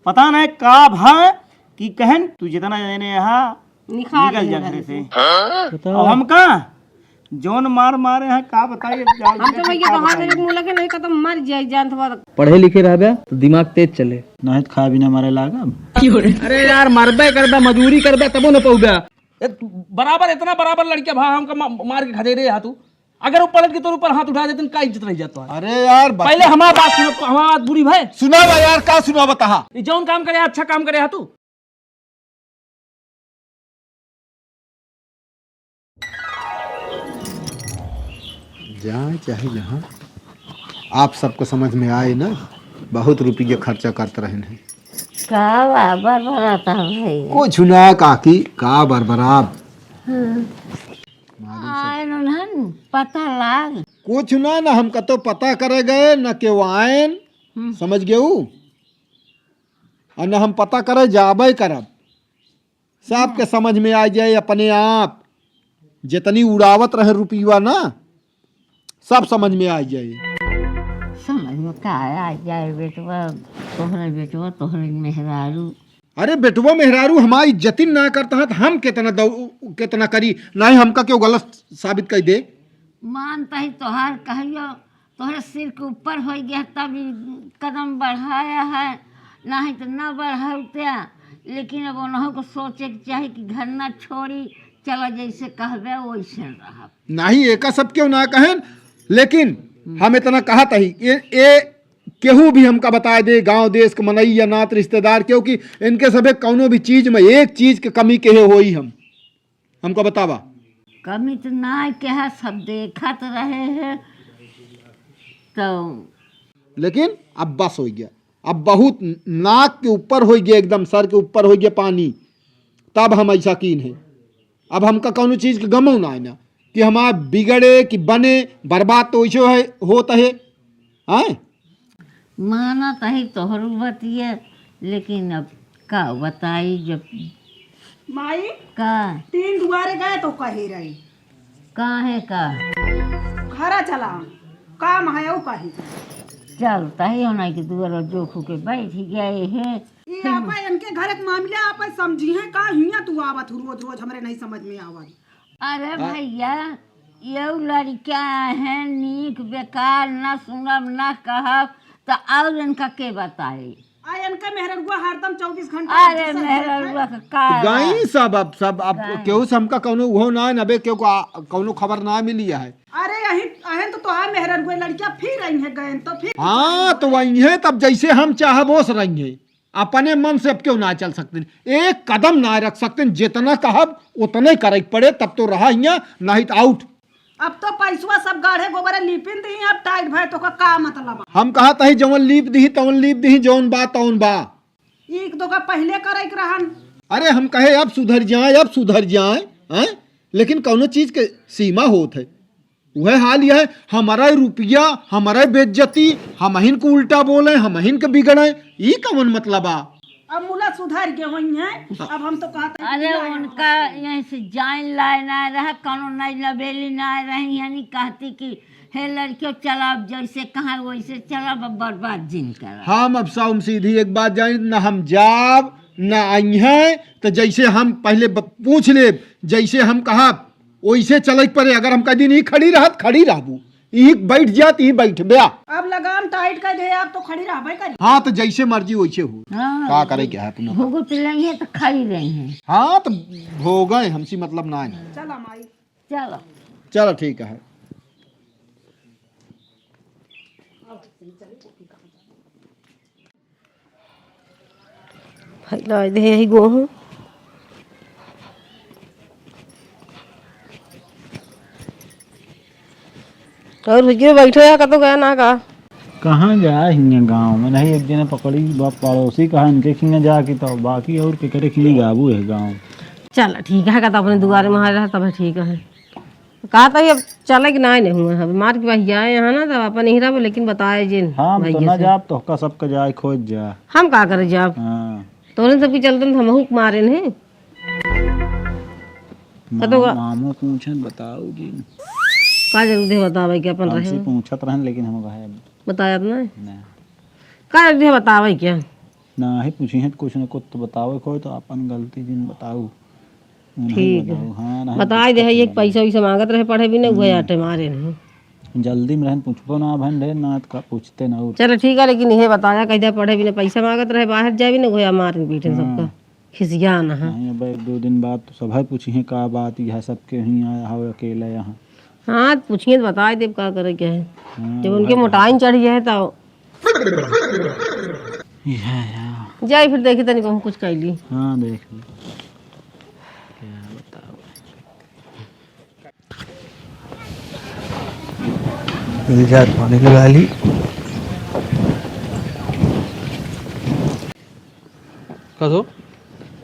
पता नहीं का भा कि कहन तू जितना जाने यहाँ निकल जा घर से। अब हम कहाँ जोन मार मारे हैं का बताइए। हम तो भैया कहा तेरे मुंह लगे नहीं खत्म मर जाए जान तो पढ़े लिखे रह तो दिमाग तेज चले नहीं तो खा भी ना मारे लागा। अरे यार मरबे करबे मजदूरी करबे तबो न पौबे बराबर इतना बराबर लड़के भा हमका मार के खदे रे तू अगर वो पलट के तोर ऊपर हाथ उठा देते का इज्जत रह जाता है। अरे यार पहले हमारा बात सुनो, हमारा बात बुरी भाई सुना बा यार का सुना बता जौन काम करे अच्छा काम करे तू। जहाँ चाहे जहाँ आप सबको समझ में आए ना, बहुत रुपये खर्चा करते रहे हैं। का बरबराता भाई कुछ ना काकी का बरबराब आए नन पता लाग कुछ ना हम कतो पता करे गए न के आयन समझ गए और न हम पता करे जाबे करब। सबके समझ में आ जाए अपने आप जितनी उड़ावत रहे रुपया ना सब समझ में आ जाए। समझ में का आ जाए बेटवा तोहरे मेहरारू। अरे बेटवा मेहरारू हमारी इज्जतिन ना करता है तो हम कितना करी नहीं हमका क्यों गलत साबित कर दे। मानता ही तोहार कहियो तोहरे सिर के ऊपर हो गया तब कदम बढ़ाया है नहीं तो ना बढ़ाते। लेकिन अब उन्हों को सोचे के चाहिए कि घर ना छोड़ी चलो जैसे कहबे वैसे रहा। नहीं एक सब क्यों ना कहें लेकिन हम इतना कहा था ही ये केहू भी हमका बता दे गांव देश के मनई या नात रिश्तेदार क्योंकि इनके सबे कौनो भी चीज में एक चीज के कमी के होई हमको बतावा। कमी तो ना क्या सब देखत रहे हैं तो लेकिन अब बस हो गया। अब बहुत नाक के ऊपर हो गया एकदम सर के ऊपर हो गया पानी तब हम ऐसा कीन है। अब हमका कौनो चीज के गमो ना है ना कि हमारा बिगड़े कि बने बर्बाद तो वैसे है होता है। हाँ माना तही तोहरू बतिए लेकिन अब का बताई जब माई का 3 दुआरे गए तो कही रही का है का घरा चला काम है वो कही चल तही होना कि दुआरा जोखू के बैठ गए हैं। ये आपा इनके घर के मामले आप समझी है का हिया तू आवत रोज रोज हमरे नहीं समझ में आवत। अरे भैया ये लड़का है नीक बेकार न सुनब न कहब तो और इनका के बताए। इनका मेहररुआ हरदम 24 घंटा अरे मेहररुआ का गई सब अब केहू से हमका कौनो वो ना है नबे केहू कौनो खबर ना मिली है। अरे यही अहन तो तोहार मेहररुआ लड़कियां फिर आई है गए तो फिर हाँ तो वही है तब जैसे हम चाह वो रहेंगे अपने मन से अब क्यों ना चल सकते एक कदम ना रख सकते जितना कहब उतने करे पड़े तब तो रहा नहीं तो आउट। अब तो पैसवा सब गाढ़े गोबरे लिपिन दी अब टाइट भाई तो का मतलब हम कहा था जवन लीप दी जौन बा तौन बा एक दो का पहले करे के रहन। अरे हम कहे अब सुधर जाए हैं? लेकिन कौनो चीज के सीमा होत है। वह हाल यह है हमारा रुपया हमारा बेइज्जती हम हिन को उल्टा बोले हम हिन के बिगड़े ये कौन मतलब आ। अब मुला सुधर के हुई है अब हम तो कहते हैं अरे उनका यहीं से जान लाए ना रहा कौनो नहीं लबेली ना रही यानी कहती कि हे लड़कियों चला अब जैसे कहा वैसे चला अब बर्बाद जिन कर। हम अब साउम सीधी एक बात जानी न हम जाब न आई हैं तो जैसे हम पहले पूछ ले जैसे हम कहा वैसे चले पड़े। अगर हम कहीं नहीं खड़ी रहबू यही बैठ जात यही बैठ बया। अब लगाम टाइट कर दे आप तो खड़ी रहबे कर। हाँ तो जैसे मर्जी वैसे हो हाँ, का करे क्या है अपना भोगत रही है तो खाई रही है। हाँ तो हो गए हमसे मतलब ना है। चला माई चलो चलो ठीक है। लाई दे यही गेहूँ और भैया बैठे है कतो गया ना का कहाँ जा हिंगे गांव में नहीं एक जने पकड़ी पड़ोसी कहा इनके खिंगे जाके तो बाकी और के करे खिंगे गाबू है गांव। चल ठीक है का अपने दुआरे में आ रहा तब ठीक है कहा था अब चले कि नहीं हुआ है मार के भैया यहाँ ना तब अपन ही रहा लेकिन बताए जिन हम तो ना जाब तो का सबका जाए खोज जा हम का करे जाब हाँ तो सबके चलते हम हुक मारे ने मामू पूछन बताओ जी का जरूरी बतावे कि अपन रहे पूछत रहन लेकिन हम कहे बताया ना ना का जरूरी बतावे क्या ना ही पूछी है कुछ न कुछ तो बताओ कोई तो अपन गलती जिन बताऊ ठीक है। हाँ ना बता दे है एक पैसा वैसा मांगत रहे पढ़े भी नहीं हुए आटे मारे नहीं। जल्दी में रहन पूछबो ना भन रे ना का पूछते ना और चलो ठीक है, लेकिन ये बताया कहीं पढ़े भी नहीं पैसा मांगत रहे बाहर जाए भी नहीं हुआ मारे पीटे सबका खिसिया ना है। नहीं अब 1-2 दिन बाद तो सब पूछी है का बात यह सबके ही आया हो अकेला यहाँ। हाँ पूछिए तो बता दे का करे क्या है। हाँ, जब उनके मोटाई चढ़ी है तो जाए फिर देखी तनी कहूँ कुछ कर ली। हाँ देख ली क्या बताओ। पानी लगा ली। कसो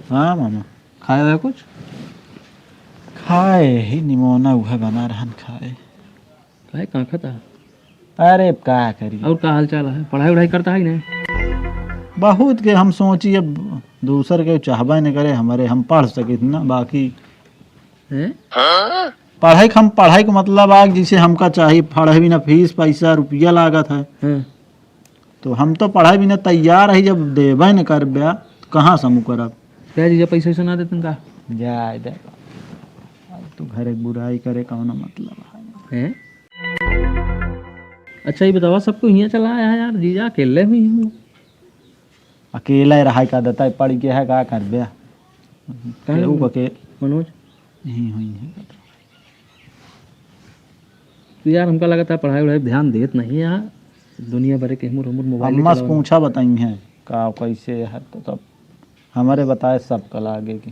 हाँ मामा खाया है कुछ? खाए ही निमोना उहे बना रहन खाए। खाए कहाँ खाता? अरे का करी और का हाल चाल है? पढ़ाई वढ़ाई करता है नहीं? बहुत के हम सोची अब दूसर के चाहबा नहीं करे हमारे हम पढ़ सके ना बाकी हैं? पढ़ाई का मतलब आग जिसे हमका चाहिए पढ़े भी ना फीस पैसा रुपया लागत है हाँ। तो हम तो पढ़ाई भी ना तैयार है जब देवे न कर ब्या तो कहाँ समूह करब। क्या जी पैसा सुना देते का? जाए दे तू घरे बुराई करे कौन मतलब हैं? अच्छा ये बताओ सबको यहाँ चला आया यार जीजा अकेले हुई हम अकेला रहा का देता है पढ़ के है का कर ब्या केहू के मनोज यही हुई है। तो यार हमका लगा था पढ़ाई वढ़ाई ध्यान देत नहीं यार दुनिया भर के हमर मोबाइल अम्मा से पूछा बताई है का कैसे है तो तब हमारे बताए सब कल आगे की।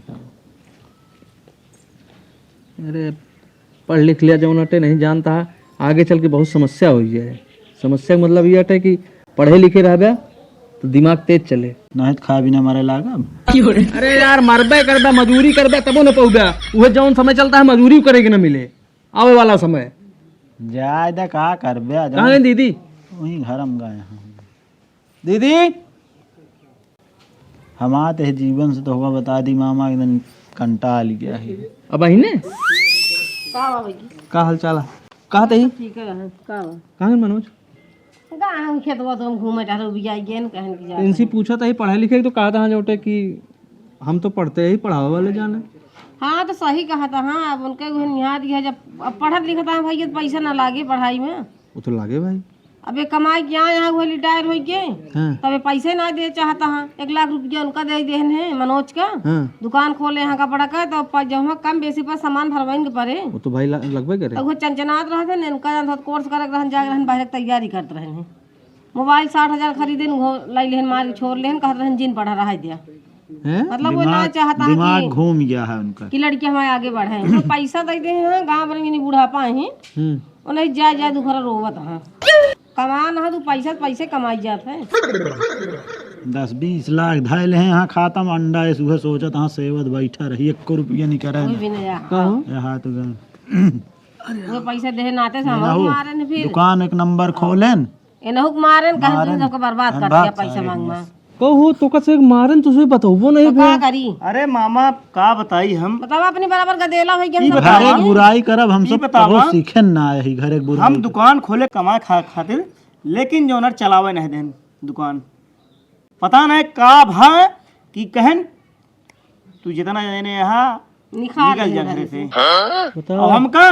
अरे पढ़ लिख लिया जो अटे नहीं जानता है आगे चल के बहुत समस्या हुई है। समस्या का मतलब ये अटे कि पढ़े लिखे रह गया तो दिमाग तेज चले नहीं तो खा भी ना मारे लागा। अरे यार मरबे करबा मजदूरी करबा तबो न पहुँचा वह जौन समय चलता है मजदूरी करेगी ना मिले आवे वाला समय जाए दे का कर ब्या कहाँ है दीदी? वहीं घर हम गए हैं। दीदी हमारे ते जीवन से तो होगा बता दी मामा एकदम कंटाल गया है। अब अहिने का हाल चाल है? कहा थे ठीक है कहाँ है मनोज? खेतवा तो हम घूमे टहरे भी जाइए न कहन की इनसे पूछा था ही पढ़ाई लिखे तो कहा था जोटे कि हम तो पढ़ते ही पढ़ावे वाले जाने। हाँ तो सही कहा था। हाँ अब उनके निहार है जब अब पढ़त लिखता है भाई तो पैसा ना लागे पढ़ाई में। वो तो लागे भाई। अब ये कमाई क्या यहाँ हुआ रिटायर हो गए हाँ तब ये पैसे ना दे चाहता है। 1 लाख रुपया उनका दे देन है मनोज का। हाँ दुकान खोले यहाँ कपड़ा का तो जब कम बेसी पर सामान भरवाइन के पड़े वो तो भाई लगभग करे। तो वो चंचनात रहते ने उनका कोर्स करक रहन जाके रहन बाहर तैयारी करते रहन। मोबाइल 60,000 खरीदे लाई लेहन मार छोड़ लेहन कहते रहन जिन पढ़ा रहा दिया हैं? मतलब वो ना चाहता है दिमाग घूम गया है उनका कि लड़की हमारे आगे बढ़े। तो पैसा देते हैं गाँव बनेंगे बुढ़ापा है उन्हें जा दुखरा रोवत है कमा ना तू पैसे कमाई जाते हैं 10-20 लाख धायल हैं यहाँ खाता में अंडा है सुबह सोचा था सेवत बैठा रही 1 रुपया नहीं करे कोई भी नहीं यहाँ तो वो पैसे दे नाते से हम मारे न फिर दुकान 1 नंबर खोलेन एनहुक मारे न कहीं दिन सबको बर्बाद कर दिया पैसा मांग कहो तो कसे मारन तुझे बताओ नहीं क्या करी। अरे मामा का बताई हम बताओ अपनी बराबर गदेला हो गया घर एक बुराई करब हम सब बहुत सीखे ना है घर एक बुराई। हम दुकान खोले कमाए खातिर लेकिन जोनर चलावे नहीं देन दुकान पता नहीं का भा कि कहन तू जितना जाने यहाँ निकल जा घर से। अब हम का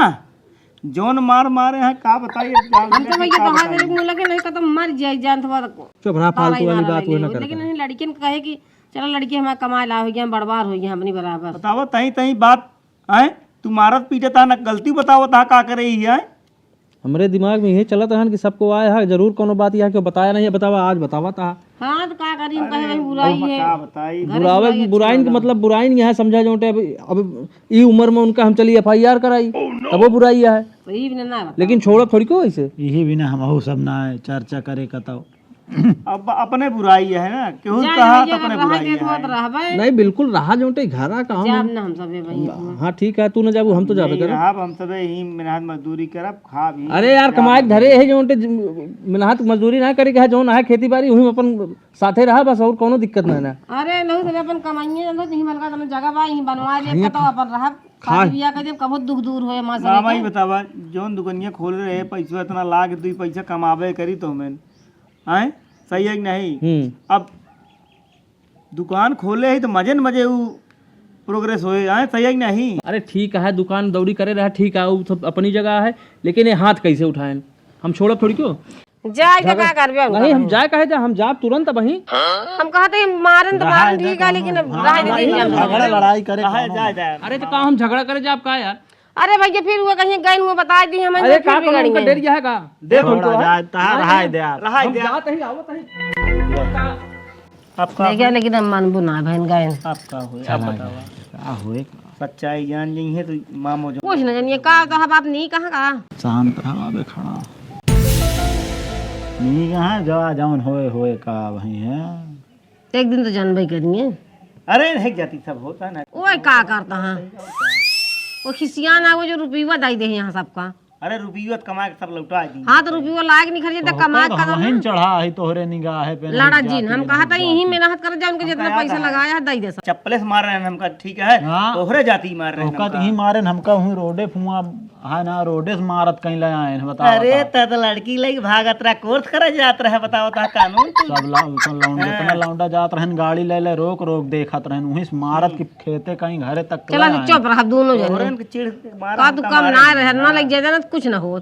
जोन मारे हैं का बताइए हम तो भैया तो हाथ में लगे नहीं तो मर जाए जान तो चुप रहा फालतू वाली बात वो ना कर। लेकिन नहीं लड़कियन कहे कि चलो लड़की हमारा कमाए ला हो गया बर्बाद हो गया अपनी बराबर। बताओ तही तही बात आए तू मारत पीटे था ना गलती बताओ था का करे ही है। हमारे दिमाग में यही चला था कि सबको आया है जरूर कोनो बात यह बताया नहीं बतावा आज बतावा था। हाँ तो का करी हम कहे बुराई है का बताई बुरावे बुराई का मतलब बुराई नहीं है समझा जोटे अब ई उम्र में उनका हम चली FIR कराई तब वो बुराई है तो ये भी ना लेकिन छोड़ो थोड़ी को ऐसे यही बिना हम सब ना है चर्चा करे कताओ अब अपने बुराई है ना केहू कहा तो अपने बुराई है नहीं बिल्कुल रहा जोटे घरा कहाँ हम सब भैया। हाँ ठीक है तू न जाबू हम तो जाबे करे हम सब ही मेहनत मजदूरी करब खा भी। अरे यार कमाए धरे है जोटे मेहनत मजदूरी ना करे के जोन है खेती बाड़ी वही अपन साथे रहा बस और कोनो दिक्कत नहीं ना। अरे नहीं तो अपन कमाइए ना नहीं मन का तो जगह बा ही बनवा ले तो अपन रहा खा बिया के जब कबो दुख दूर होए मां से मामा ही बतावा जोन दुकानिया खोल रहे पैसा इतना लाग 2 पैसा कमावे करी तो मैं आए सही है कि नहीं। अब दुकान खोले ही तो मजे न मजे वो प्रोग्रेस होए आए सही है कि नहीं। अरे ठीक है, दुकान दौड़ी करे रहा, ठीक है, वो सब अपनी जगह है, लेकिन ये हाथ कैसे उठाएं? हम छोड़ब थोड़ी क्यों? जाए तो क्या करबे नहीं, हम जाए कहे जा, हम जाब तुरंत वहीं। हम कहते हैं मारन तो मारन ठीक है, लेकिन अब राय नहीं देंगे हम। झगड़ा लड़ाई करे जाए जाए। अरे तो कहा हम झगड़ा करे जाब का यार? अरे भैया फिर वो कहीं गए हुए बता दी हमें, अरे फिर का बिगड़ उनका गए। डर गया है का? देखो जाए रहा दे यार हम जात ही आवत ही। आपका देखिए लेकिन हम मन बुना बहन गए आपका होए आप बताओ क्या होए। सच्चाई जान नहीं है तो मामो जो कुछ न जानिए का तो हम आप नहीं कहाँ का शांत रहा बे खड़ा नहीं कहाँ जवा जौन होए होए का वही है। एक दिन तो जानबे करिए। अरे नहीं जाती सब होता ना। ओए का करता है वो खिसिया ना, वो जो रुपया दाई दे यहाँ सबका। अरे रुपया कमा के सब लौटा दी। हाँ तो रुपया लायक नहीं खर्चे तो कमा का वहीं चढ़ा है तोहरे निगाह पे लड़ा जीन हम कहा था यही मेहनत कर जाए, उनके जितना पैसा लगाया है दई दे सब। चप्पले से मार रहे हैं हमका ठीक है। तोहरे जाती मार रहे हैं ही मारे हमका हूँ रोडे फुआ है ना, रोडे से मारत कहीं ले आए हैं बता। अरे तद लड़की लगी भागत रहा कोर्स करे जात रहे बताओ ता कानून सब लौंडे अपना लौंडा जात रहन गाड़ी ले ले रोक रोक देखत रहन वहीं से मारत की खेते कहीं घरे तक चला चुप रहा दोनों जने तोहरे के चिढ़ मार का तू कम ना रहे ना लग जाए ना कुछ ना हो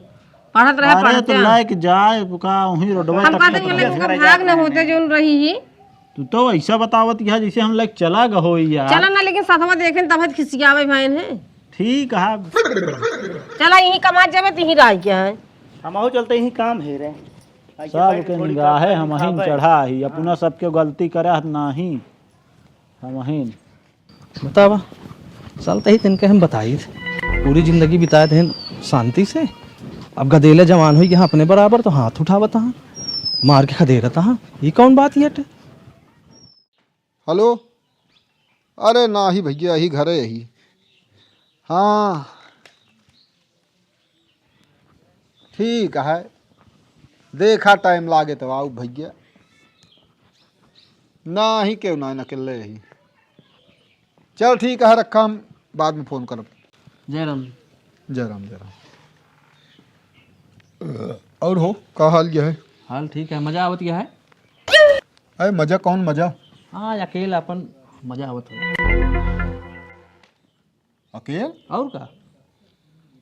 पढ़त रहे अरे पढ़ते तो लायक जाए का वहीं रोडवा हम तक कहते हैं लेकिन उनका भाग न होते जो रही ही। तू तो ऐसा बतावत है जैसे हम लाइक चला गहो यार। चला ना लेकिन साथवा देखें तब खिसियावे भाईन है। ठीक है चला यही कमा जावे तो ही राज क्या है। हम चलते ही काम है रे सब के निगाह है हम ही चढ़ा ही अपना सबके गलती करे नाही हम ही बतावा चलते ही तिनके हम बताई थे पूरी जिंदगी बिताए थे शांति से। अब गदेले जवान हुई यहाँ अपने बराबर तो हाथ उठावता हाँ मार के खदे रहता हाँ, ये कौन बात ये? हेलो अरे ना ही भैया यही घर है यही। हाँ ठीक है देखा टाइम लागे तो आओ भैया ना ही क्यों ना अकेले यही। चल ठीक है रखा हम बाद में फ़ोन करब। जय राम। जय राम जय राम। और हो का हाल यह है? हाल ठीक है, मजा आवत गया है। अरे मजा कौन मजा? हाँ अकेला अपन मजा आवत हो। अकेले और का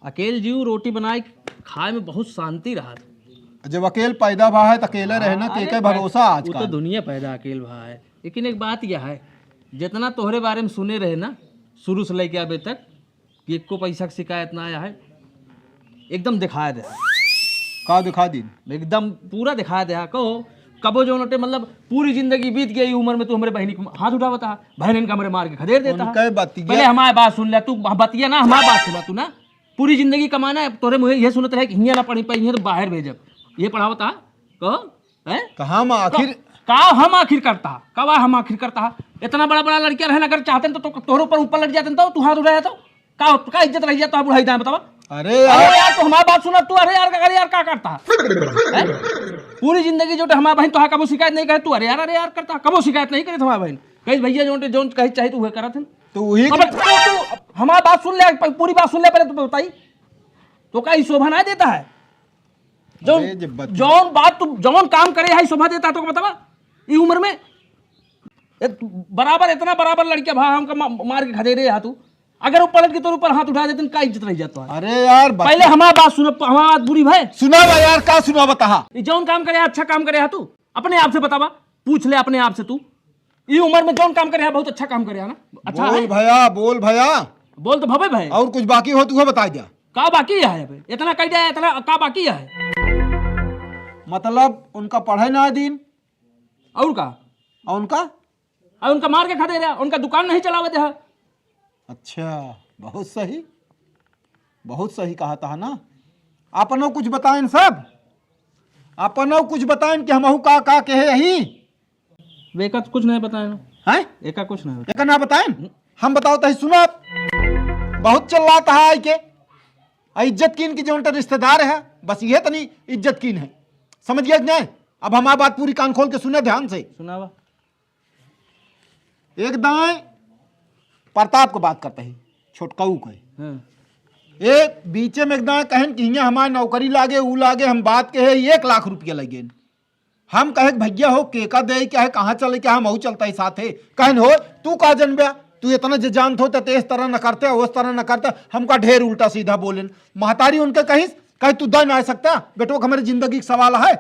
अकेले जीव रोटी बनाए खाए में बहुत शांति रहा था। जब अकेले पैदा भा है तो अकेले रहना के भरोसा आज वो तो दुनिया पैदा अकेले भा है। लेकिन एक बात यह है जितना तोहरे बारे में सुने रहे ना शुरू से लेके अभी तक कि एको पैसा की शिकायत ना आया है, एकदम दिखाया दे का दिखा दी एकदम पूरा दिखाया दे कहो कबो जो नोटे मतलब पूरी जिंदगी बीत गई उम्र में तू हमारे बहनी को हाथ उठा बता बहन का हमारे मार के खदेड़ देता है। पहले हमारी बात सुन ले तू बतिया ना हमारी बात सुना तू ना पूरी जिंदगी कमाना है तोरे मुझे ये सुनते रहे कि हियाँ ना पढ़ी पाई तो बाहर भेजब ये पढ़ावता कहो है कहा आखिर का हम आखिर करता कब हम आखिर करता इतना बड़ा बड़ा लड़कियां रहना अगर चाहते तो तोहरे ऊपर लग जाते तो तू हाथ उठाया तो का इज्जत रह जाता बुढ़ाई दाएं बतावा। अरे यार तो हमारी बात सुना तू अरे यार क्या करता पूरी जिंदगी जो हमारा बहन तो कबो शिकायत नहीं करे तू अरे यार करता कबो शिकायत नहीं करे तुम्हारा बहन कहीं भैया जो कहीं चाहिए तू वह करा थे तो वही हमारी बात सुन ले पूरी बात सुन ले पहले तो बताई तो का शोभा ना देता है जौन बात तू जौन काम करे है शोभा देता तो बतावा ये उम्र में बराबर इतना बराबर लड़कियां भा हमका मार के खदे रहे तू अगर वो पलट के तोर ऊपर हाथ उठा देते का इज्जत रह जाता है। अरे यार पहले हमारी बात सुनो हमारी बात बुरी भाई सुना यार का सुना बता जौन काम करे अच्छा काम करे तू अपने आप से बतावा पूछ ले अपने आप से तू ये उम्र में जौन काम करे बहुत अच्छा काम करे ना अच्छा बोल भैया बोल भैया बोल तो भवे भाई और कुछ बाकी हो तू बता दिया का बाकी है इतना कह दिया इतना का बाकी है मतलब उनका पढ़े ना दिन और का और उनका मार के खा दे रहा उनका दुकान नहीं चलावे दे। अच्छा बहुत सही कहा था ना। अपनो कुछ बताएं सब अपनो कुछ बताएं कि हमहू का कहे यही वेका कुछ नहीं बताया हैं एका कुछ नहीं एक ना बताएं हम बताओ तो सुनो बहुत चल रहा था आई के इज्जत कीन की जो उनका रिश्तेदार है बस ये तो नहीं इज्जत कीन है समझ गया नहीं। अब हमारी बात पूरी कान खोल के सुने ध्यान से सुनावा। एक दाएं प्रताप को बात करते ही छोटकाऊ को हाँ। एक बीचे में एक दाएं कहन कि यहाँ हमारी नौकरी लागे ऊ लागे हम बात के है 1 लाख रुपया लगे हम कहे भैया हो केका दे क्या है, कहाँ चले क्या हम चलता ही साथे कहन हो तू का जनबे तू इतना जो जानत हो तो इस तरह न करते उस तरह न करते, हमका ढेर उल्टा सीधा बोले। महतारी उनके कहीं कहे तू दे ना आ सकता बेटो हमारी जिंदगी का सवाल है।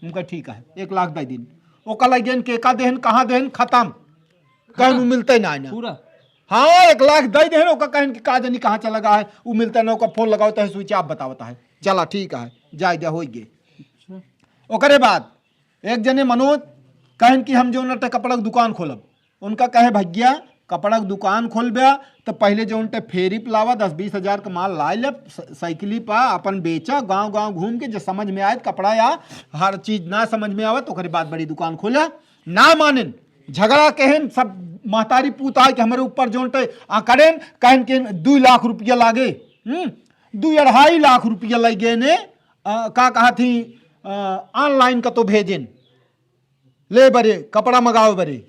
उनका ठीक है 1 लाख दे दिन वो कल गेन केका देहन कहाँ देहन खत्म कहन मिलते ना पूरा। हाँ 1 लाख दे देहन ओका कहन कि का जानी कहाँ चला गया है वो मिलता ना, ओका फोन लगाता है स्विच आप बतावता है चला ठीक है जाए जा हो गे। ओकरे बाद एक जने मनोज कहन कि हम जो नटे कपड़ा की दुकान खोलब, उनका कहे भैया कपड़ा की दुकान खोलबे तो पहले जो उनटे फेरी पिलावा 10-20 हज़ार का माल ला ले साइकिली पा अपन बेचा गांव गांव घूम के जो समझ में आए कपड़ा या हर चीज ना समझ में आवे तो ओकरे बाद बड़ी दुकान खोला ना मानेन झगड़ा कहन सब महतारी पूत आए कि हमारे ऊपर जो करें कहन के 2 लाख रुपया लागे 2-2.5 लाख रुपया लगे ने का कहा थी ऑनलाइन का तो भेजेन ले बरे कपड़ा मंगाओ बरे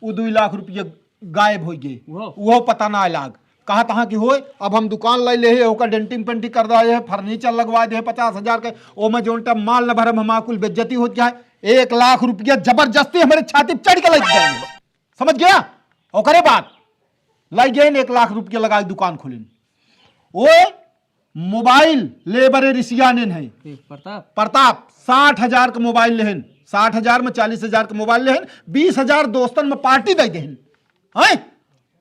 वो 2 लाख रुपया गायब हो गए वो पता ना लाग कहा तहाँ की होए। अब हम दुकान लाई ले होकर डेंटिंग पेंटिंग कर रहा है फर्नीचर लगवा दे 50 हज़ार के ओ में जो माल न भरम हमारा कुल बेज्जती हो जाए 1 लाख रुपया जबरदस्ती हमारे छाती चढ़ के लग जाएंगे समझ गया। और बात लाई गए 1 लाख रुपया लगा दुकान खोलें वो मोबाइल ले बरे रिसिया ने है प्रताप 60 हज़ार का मोबाइल लेहन 60 हज़ार में 40 हज़ार का मोबाइल लेहन 20 हज़ार दोस्तन में पार्टी दे देहन है।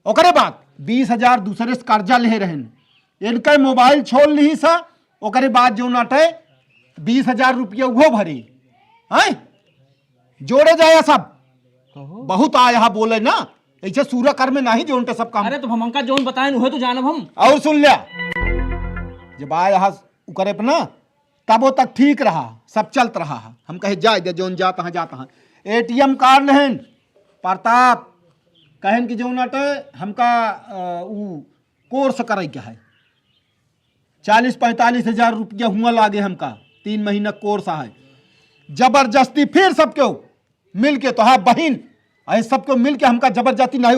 ओकरे बाद 20 हज़ार दूसरे से कर्जा ले रहन इनका मोबाइल छोड़ ली सा ओकरे बाद जो नटे 20 हज़ार रुपया वो भरे हैं जोड़े जाए सब बहुत आया बोले ना ऐसे सूर्य कर में नहीं जो सब काम। अरे तो हम अंका जोन बताए हुए तो जानब हम और सुन लिया जब आया करे पे ना तब वो तक ठीक रहा सब चलत रहा हम कहे जाए जोन जाता है जाता है ATM कार्ड लेहन प्रताप कहन कि जो नटे हमका कोर्स करे क्या है 40-45 हज़ार रुपया हुआ लागे हमका 3 महीना कोर्स है जबरदस्ती फिर सबको मिल के तो हाँ बहन ऐसे सबको मिल के हमका जबरदस्ती नहीं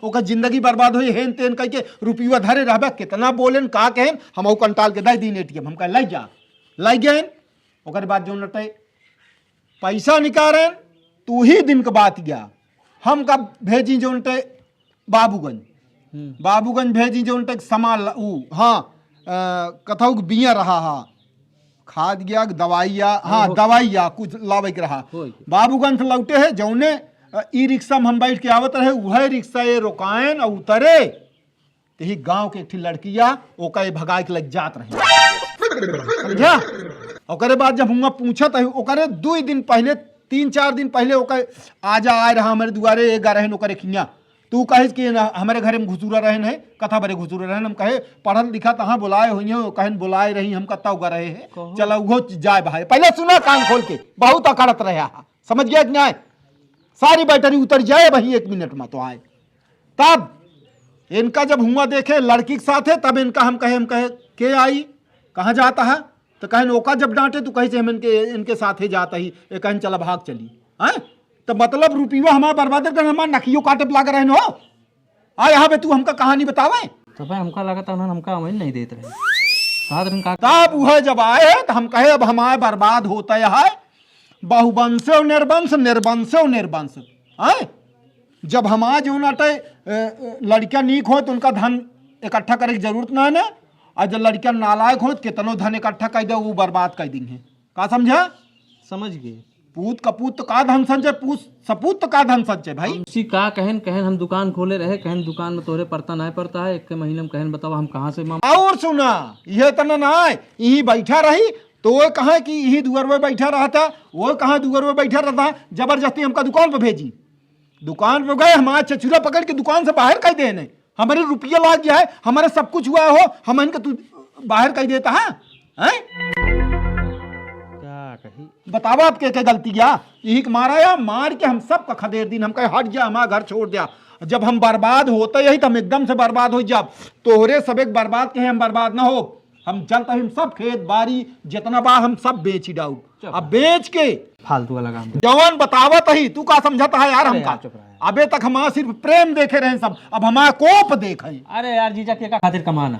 ओका जिंदगी बर्बाद हुई हेन तेन कह के रुपया धरे रह कितना बोलेन का कहन हम कंटाल के दे दिन ATM हमका लग जा लग गए। ओकर बाद जो नटे पैसा निकालें तू ही दिन के बात गया हम कब भेजी जो उनटे बाबूगंज भेजी जो उनटे सामान हाँ कथौ बिया रहा हा खाद गया दवाइया हाँ दवाइया कुछ लावे के रहा बाबूगंज से लौटे है जौने ई रिक्शा में हम बैठ के आवत रहे वह रिक्शा ये रोकायन और उतरे तो ही गांव के एक लड़किया ओका भगा के लग जात रहे समझा। ओकरे बाद जब हम पूछत ओकरे 2 दिन पहले 3-4 दिन पहले ओकर आजा आए रहा हमारे दुआरे एक रहन ओकर खिया तू कहे कि हमारे घर में घुसूरा रहन है कथा बड़े घुसूरा रहन हम कहे पढ़ल लिखा तहाँ बुलाए हुई कहन बुलाए रही हम कत्ता उगा रहे हैं चलो वो जाए भाई पहले सुना कान खोल के बहुत अकड़त रहा समझ गया न्याय सारी बैटरी उतर जाए वही 1 मिनट में तो आए तब इनका जब हुआ देखे लड़की के साथ है तब इनका हम कहे के आई कहाँ जाता है तो कहें ओका जब डांटे तो कहे हम इनके साथ ही जाता ही कहें चला भाग चली है तो मतलब रुपया हमारा बर्बाद कर हमारा नखियो काटे लाग रहे हो आ यहाँ पे तू हमका कहानी बतावे तो भाई हमका लगा था उन्होंने हमका अमल नहीं देते रहे तब वह जब आए तो हम कहे अब हमारे बर्बाद होता है बहुवंश निर्वंश निर्वंश निर्वंश है। जब हमारा जो नाटे लड़कियां नीक हो तो उनका धन इकट्ठा करे की जरूरत ना है ना और जब लड़कियां नालायक हो कितनो धन इकट्ठा कर दे वो बर्बाद कर देंगे का समझा समझ गए। पूत कपूत का धन संचय पूत सपूत का धन संचय भाई उसी का कहन हम दुकान खोले रहे कहन दुकान में तोहरे पड़ता नहीं पड़ता है 1 महीने में कहन बताओ हम कहाँ से और सुना ये तना ना यही बैठा रही तो वो कहा कि यही दुआर में बैठा रहा था वो कहाँ दुआर में बैठा रहता जबरदस्ती हमका दुकान पर भेजी दुकान पर गए हमारा चचुरा पकड़ के दुकान से बाहर कर देने हमारे रुपया लाग गया है हमारे सब कुछ हुआ हो हम इनका तू बाहर कर देता है बताओ आप क्या गलती किया यही मारा या मार के हम सब का खदेड़ दिन हम कहे हट जा हमारा घर छोड़ दिया जब हम बर्बाद होते यही तो हम एकदम से बर्बाद हो जब तोहरे सब एक बर्बाद के हम बर्बाद ना हो हम चलता हम सब खेत बाड़ी जितना बा हम सब बेच ही डाऊ। अब बेच के फालतू वाला काम जवान बतावत ही तू का समझता है यार हमका। चुप रहा है। अबे तक हमारा सिर्फ प्रेम देखे रहे सब, अब हमारा कोप देखे। अरे यार जीजा के का खातिर कमाना,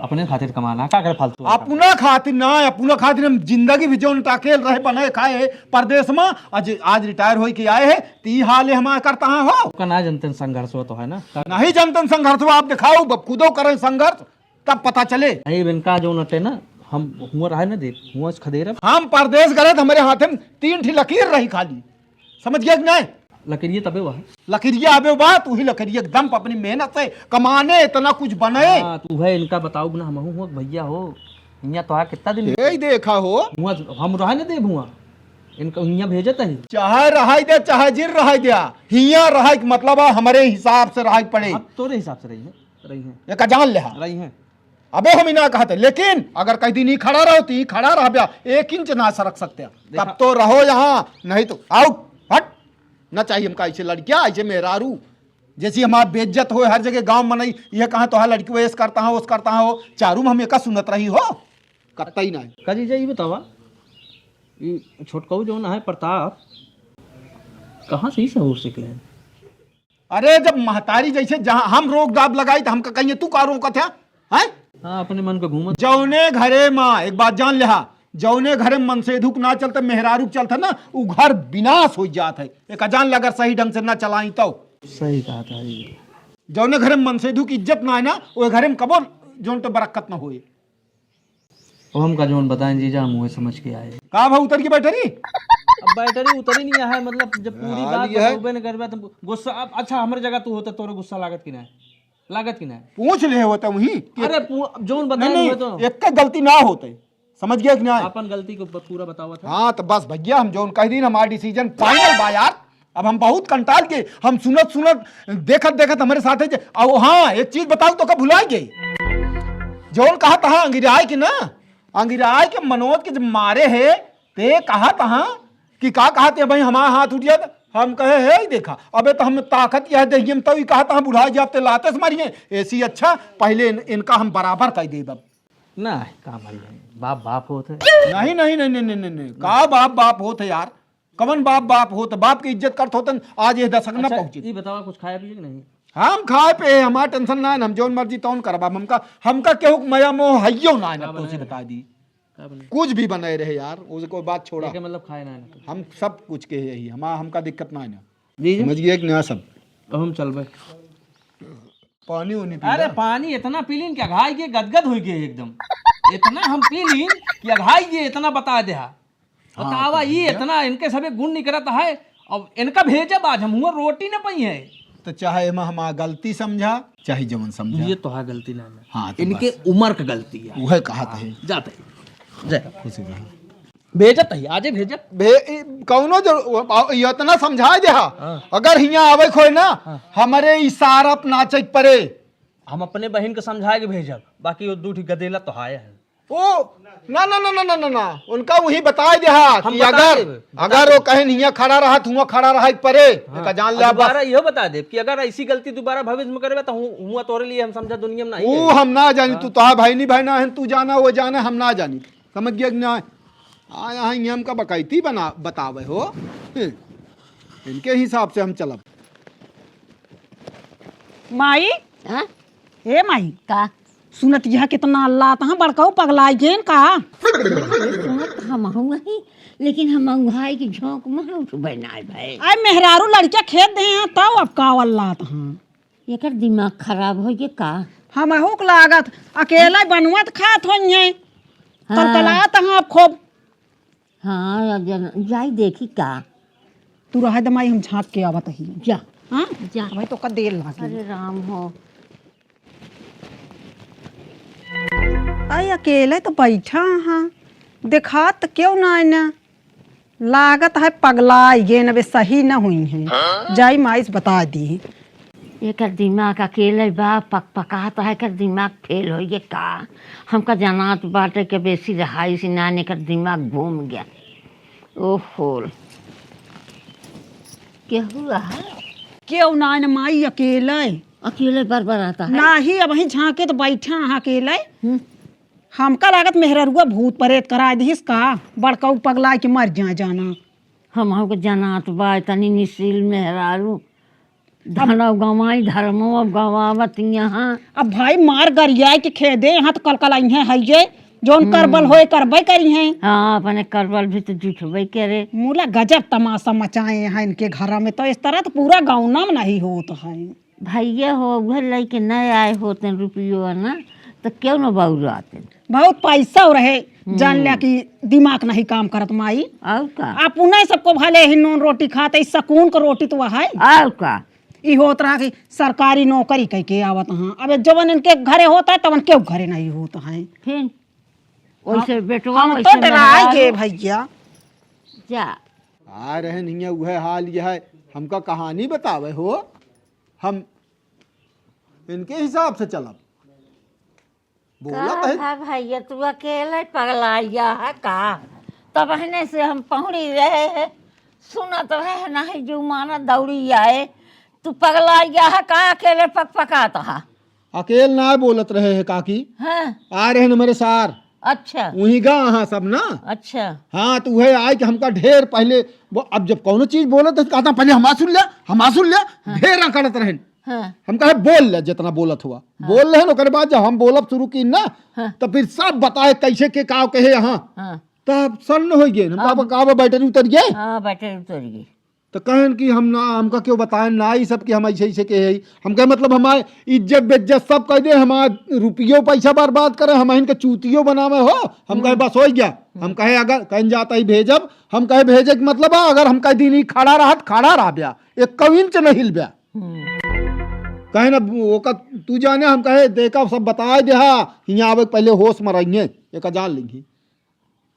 अपने खातिर कमाना, का करे फालतू वाला काम? अपना खातिर ना, अपना खातिर हम जिंदगी भी जो टाकेल रहे बने खाए परदेश में, आज रिटायर हो के आए है ती हाल हमारा करता हो का ना जनतन संघर्ष हो तो है ना, नहीं जनतन संघर्ष हो। आप दिखाओ खुदो करें संघर्ष तब पता चले। नहीं इनका जो नटे ना हम हुआ रहा है ना, देख हुआ खदेर हम परदेश गए तो हमारे हाथ में 3 ठी लकीर रही खाली, समझ गया कि नहीं? लकीरिए तबे वह लकीरिया आबे बात वही लकीरिया एकदम अपनी मेहनत से कमाने इतना कुछ बने। तू है इनका बताऊ ना, हम हुआ भैया हो इया तो कितना दिन यही देखा हो हुआ हम रहा ना देव हुआ इनका हिया भेजत है, चाहे रहाई दे चाहे जिर रहाई दिया, हिया रहाई के मतलब हमारे हिसाब से रहाई पड़े। अब तोरे हिसाब से रही है एक जान लिहा रही है। अबे हम इना कहते, लेकिन अगर कई दिन ही खड़ा रहो तो खड़ा रह गया 1 इंच ना सरक सकते, तब तो रहो यहाँ, नहीं तो आओ हट ना चाहिए हमका। ऐसे लड़कियां ऐसे मेहरारू जैसी हमारा बेइज्जत हो हर जगह गांव में नहीं, यह कहा तो है लड़की वो करता हो उस करता हो, चारू में हम एक सुनत रही हो करता ही नहीं। का जीजा ये बतावा ये छोटकाऊ जो ना है प्रताप कहाँ से ही सहूर सीखले? अरे जब महतारी जैसे जहां हम रोक दाब लगाई तो हमका कहिए तू का रोकत है? हाँ अपने मन को घूमत जौने घरे माँ एक बात जान लिहा, जौने घरे मन से धुक ना चलते मेहरारू चलते ना वो घर विनाश हो जात है। एक जान ले अगर सही ढंग से ना चलाई तो सही कहा था ये। जौने घरे मन से धुक इज्जत ना है ना वो घरे में कबो जोन तो बरकत ना होए। और हम का जोन बताएं जीजा हम वही समझ के आए। का भाव उतर की बैठरी? अब बैटरी उतरी नहीं है, मतलब जब पूरी बात बताऊबे न करबे तो गुस्सा। अब अच्छा हमारे जगह तू होता तोरे गुस्सा लागत कि ना लागत कि ना? पूछ ले होता वही अरे जोन बताए नहीं, तो एक का गलती ना होते, समझ गया कि नहीं? अपन गलती को पूरा बतावा था। हाँ तो बस भैया हम जोन कह दी हमारा डिसीजन फाइनल बा यार। अब हम बहुत कंटाल के हम सुनत सुनत देखत देखत हमारे साथ है। अब हाँ एक चीज बताऊ तो कब भुला गए, जोन कहा तहा अंगिराय की ना, अंगिराय के मनोज के जब मारे है ते कहा तहा कि का कहा थे भाई हमारा हाथ उठ जाता, हम कहे है देखा अबे तो हम ताकत यह दहिए तो ही कहा था बुढ़ा जाते लाते मारिए ऐसी। अच्छा पहले इनका हम बराबर कह दे ना का भाई बाप बाप होते नहीं नहीं नहीं नहीं नहीं नहीं का बाप बाप होते यार, कवन बाप बाप होते, बाप की इज्जत करते होते आज ये दशक न पहुंची। ये बतावा कुछ खाया पिए कि नहीं? हम खाए पे हमारा टेंशन ना है, हम जोन मर्जी तौन करबा, हमका केहू मया मोह हइयो ना है। तो बता दी कुछ भी बनाए रहे यार उसको बात छोड़ा, मतलब खाए ना हम सब कुछ के यही हमका दिक्कत ना है ना, जी समझ गए कि ना सब। अब हम चल भाई पानी उनी अरे पानी इतना पी लीन कि अघाई के गदगद हो गए एकदम, इतना हम पी लीन कि अघाई के इतना बता दे बतावा ये इतना इनके सभी गुण निकलत है। अब इनका भेजब आज हम हुआ रोटी न पई है तो चाहे हमारा गलती समझा चाहे जमन समझा, ये तो है गलती ना है। हाँ तो इनके उम्र का गलती है, वह कहा है जाते खुशी भेजत है आज भेजत कौनो इतना समझा दे अगर हिया आवे खोए ना हमारे इशारा नाचे परे हम अपने बहन को समझा के भेजब, बाकी वो दूठी गदेला तो हाय है। ओ ना ना ना ना ना ना ना उनका वही बता दे कि अगर वो कहे नहीं खड़ा रहा हुआ खड़ा रहा परे जान ले। दोबारा यह बता दे कि अगर ऐसी गलती दोबारा भविष्य में करे तो हुआ तोरे लिए हम समझा दुनिया में नहीं वो हम ना जानी, तू तो भाई नहीं भाई ना है, तू जाना वो जाना हम ना जानी, समझ गया ना? आया नियम का बकैती बना बतावे हो, इनके हिसाब से हम चलब। माई हाँ? हे माई का सुनत यह कितना अल्लाह तहाँ बड़काऊ पगलाई गेन का सुनत हम ही, लेकिन हम भाई की झोंक में उठ बनाए भाई। आई मेहरारू लड़किया खेत दे हैं तब अब का अल्लाह तहाँ एकर दिमाग खराब हो गए का? हम हुक लागत अकेला बनुआ तो खात हो कलकला तहाँ अब खूब। हाँ जाई देखी का तू रह दमाई हम झाँक के आवत ही जा हाँ जा। भाई तो का देर लागे। अरे राम हो आई अकेले तो बैठा हाँ दिखात क्यों ना है ना, लागत है पगलाई गे न वे सही न हुई है। जाई माइस बता दी एकर दिमाग अकेले बा पक पकाता है, एकर दिमाग फेल हो गया का? हमका जनात बाटे के बेसी रहाई से ना एकर दिमाग घूम गया। ओहो क्या हुआ है? क्यों ना न माई अकेले अकेले बरबर आता है ना ही अब वही झाँके तो बैठा हाँ अकेले हमका लागत मेहररुआ भूत प्रेत करा दीस का बड़का पगला के मर जा जाना। हमको जनात बा तनी निशील मेहरारू धनव गवाई धर्मो गवावत यहाँ। अब भाई मार गरिया के खेदे यहाँ तो कल आई है ये जोन करबल होए करबे करी हैं। हाँ अपने करबल भी तो जुटबे करे। मूला गजब तमाशा मचाए हैं इनके घर में, तो इस तरह तो पूरा गाँव नाम नहीं होता है। भैया हो वह लेके नए आए होते रुपये ना तो क्यों न बहु आते। बहुत पैसा रहे जान लिया कि दिमाग नहीं काम करत माई। और का आप उन्हें सबको भले ही नून रोटी खाते सकून का रोटी तो है। और का ई होत रहा कि सरकारी नौकरी कह के आवत हाँ। अब जवन इनके घरे होता है तवन क्यों घरे नहीं होता है। फिर वैसे बेटवा हम तो वैसे डराएंगे भैया। जा आ रहे नहीं है वह हाल यह है। हमका कहानी बतावे हो, हम इनके हिसाब से चलब। बोला तो है। भैया तू अकेले पगलाइया है का। तब हने से हम पहुड़ी रहे हैं सुना तो है नहीं जो माना दौड़ी आए तू पगलाइया है का अकेले पकपकाता है। अकेले ना बोलत रहे है काकी, हाँ आ रहे न मेरे सार अच्छा वही गा हाँ सब ना। अच्छा हाँ तो वह आए कि हमका ढेर पहले वो अब जब कौनो चीज बोलत है तो कहता पहले हम सुन लिया ढेर करत रहे। हाँ हम कहे बोल ले जितना बोलत हुआ बोल रहे ओकरे बाद जब हम बोलब शुरू की ना तो फिर सब बताए कैसे के का कहे यहाँ हाँ तब सन्न हो गए। हम कहा बैठे उतर गए हाँ बैठे उतर गई। तो कहन कि हम ना हमका क्यों बताएं ना ही सब कि हम ऐसे के है। हम कहे मतलब हमारे इज्जत बेज्जत सब कह दे, हमारे रुपयो पैसा बर्बाद करे, हम इनके चूतियों बनावे हो। हम कहे बस हो गया। हम कहे अगर कहीं जाता ही भेजब, हम कहे भेजे के मतलब अगर हम कह दिन खड़ा रहा ब्या एक कविन च नहीं हिल ब्या कहे ना वो का तू जाने। हम कहे देखा सब बताए दे यहाँ आवे पहले होश में रहिए एक जान लेंगी।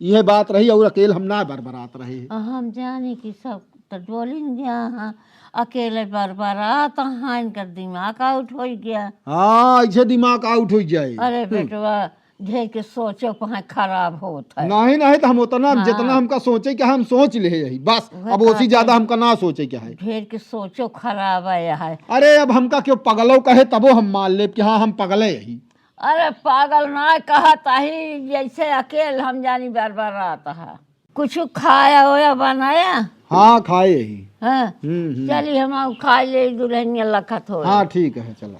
यह बात रही और अकेले हम ना बरबरात रहे। हम जाने की सब तो बोलेंगे हाँ अकेले बरबरात हाँ इनका दिमाग आउट हो गया। हाँ ऐसे दिमाग आउट हो जाए। अरे बेटवा ढेर के सोचो कहाँ खराब होता है। नहीं तो हम उतना जितना हमका सोचे कि हम सोच ले यही बस। अब उसी ज्यादा हमका ना सोचे क्या है। ढेर के सोचो खराब है। अरे अब हमका क्यों पगलो कहे तबो हम मान ले कि हाँ हम पगले यही। अरे पागल ना कहता ही जैसे अकेले हम जानी बरबरात है। कुछ खाया होया बनाया। हाँ खाए यही। हाँ चलिए हम खाए ले दुल्हनिया लखत हो। हाँ ठीक है चलो।